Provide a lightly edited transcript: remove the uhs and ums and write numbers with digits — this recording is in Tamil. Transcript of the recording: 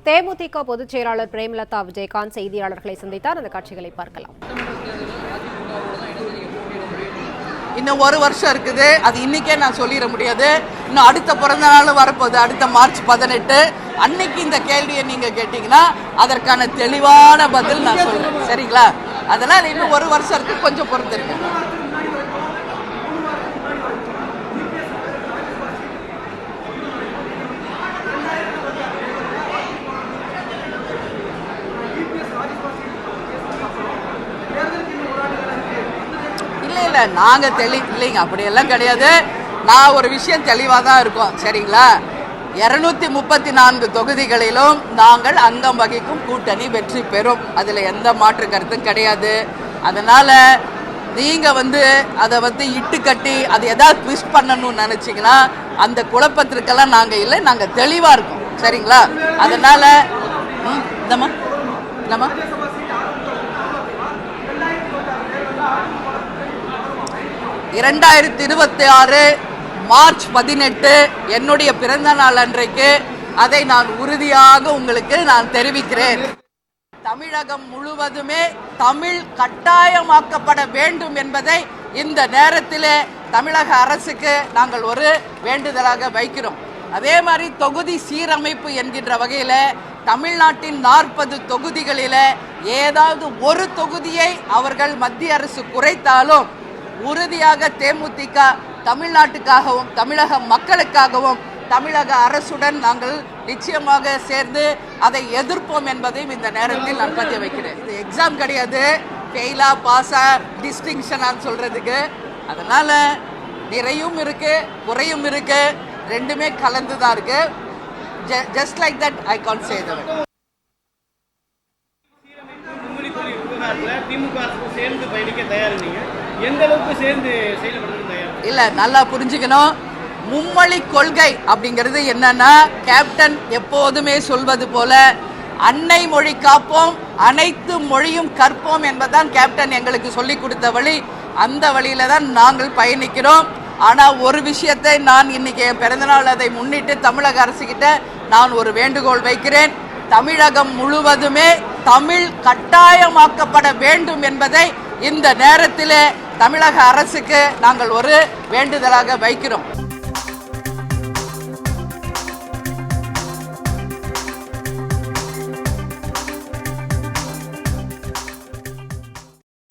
தேமுதிக பொதுச் செயலாளர் பிரேமலதா விஜயகாந்த் செய்தியாளர்களை சந்தித்தார். அந்த காட்சிகளை பார்க்கலாம். இன்னும் ஒரு வருஷம் இருக்குது, அது இன்னைக்கே நான் சொல்லிட முடியாது. இன்னும் அடுத்த பிறந்த நாள் வரப்போகுது, அடுத்த மார்ச் 18. அன்னைக்கு இந்த கேள்வியை நீங்க கேட்டீங்கன்னா அதற்கான தெளிவான பதில் நான் சொல்றேன். சரிங்களா? அதனால இன்னும் ஒரு வருஷம் இருக்கு, கொஞ்சம் பொறுத்து இருக்கு. இல்லை, நாங்கள் இல்லைங்க, அப்படியெல்லாம் கிடையாது. நான் ஒரு விஷயம் தெளிவாக தான் இருக்கோம். சரிங்களா? 234 தொகுதிகளிலும் நாங்கள் அங்கம் வகிக்கும் கூட்டணி வெற்றி பெறும். அதில் எந்த மாற்று கருத்தும் கிடையாது. அதனால் நீங்கள் அதை இட்டு கட்டி அது எதாவது ட்விஸ்ட் பண்ணணும்னு நினச்சிங்கன்னா அந்த குழப்பத்திற்கெல்லாம் நாங்கள் இல்லை, நாங்கள் தெளிவாக இருக்கோம். சரிங்களா? அதனால் என்னம்மா 2026 மார்ச் 18 என்னுடைய பிறந்த நாள் அன்றைக்கு அதை நான் உறுதியாக உங்களுக்கு நான் தெரிவிக்கிறேன். தமிழகம் முழுவதுமே தமிழ் கட்டாயமாக்கப்பட வேண்டும் என்பதை இந்த நேரத்திலே தமிழக அரசுக்கு நாங்கள் ஒரு வேண்டுதலாக வைக்கிறோம். அதே மாதிரி தொகுதி சீரமைப்பு என்கின்ற வகையில் தமிழ்நாட்டின் 40 தொகுதிகளில் ஏதாவது ஒரு தொகுதியை அவர்கள் மத்திய அரசு குறைத்தாலும் உறுதியாக தேமுதிக தமிழ்நாட்டுக்காகவும் தமிழக மக்களுக்காகவும் தமிழக அரசுடன் நாங்கள் நிச்சயமாக சேர்ந்து அதை எதிர்ப்போம் என்பதையும் இந்த நேரத்தில் நான் பதிய வைக்கிறேன். இது எக்ஸாம் கிடையாது, ஃபெயிலா பாஸா டிஸ்டிங்ஷனான்னு சொல்றதுக்கு. அதனால நிறையும் இருக்கு, குறையும் இருக்கு, ரெண்டுமே கலந்து தான் இருக்கு. Just like that I can't say that. சேர்ந்து பயணிக்க தயார் நீங்க எந்த அளவுக்கு சேர்ந்து செயல்படுறது தயார்? இல்ல, நல்லா புரிஞ்சுக்கணும். மும்மொழி கொள்கை அப்படிங்கிறது என்னன்னா, கேப்டன் எப்போதுமே சொல்வது போல அன்னை மொழி காப்போம், அனைத்து மொழியும் கற்போம் என்பதுதான் கேப்டன் எங்களுக்கு சொல்லி கொடுத்த வழி. அந்த வழியில தான் நாங்கள் பயணிக்கிறோம். ஆனா ஒரு விஷயத்தை நான் இன்னைக்கு என் பிறந்தநாள் அதை முன்னிட்டு தமிழக அரசு கிட்ட நான் ஒரு வேண்டுகோள் வைக்கிறேன். தமிழகம் முழுவதுமே தமிழ் கட்டாயமாக்கப்பட வேண்டும் என்பதை இந்த நேரத்திலே தமிழக அரசுக்கு நாங்கள் ஒரு வேண்டுதலாக வைக்கிறோம்.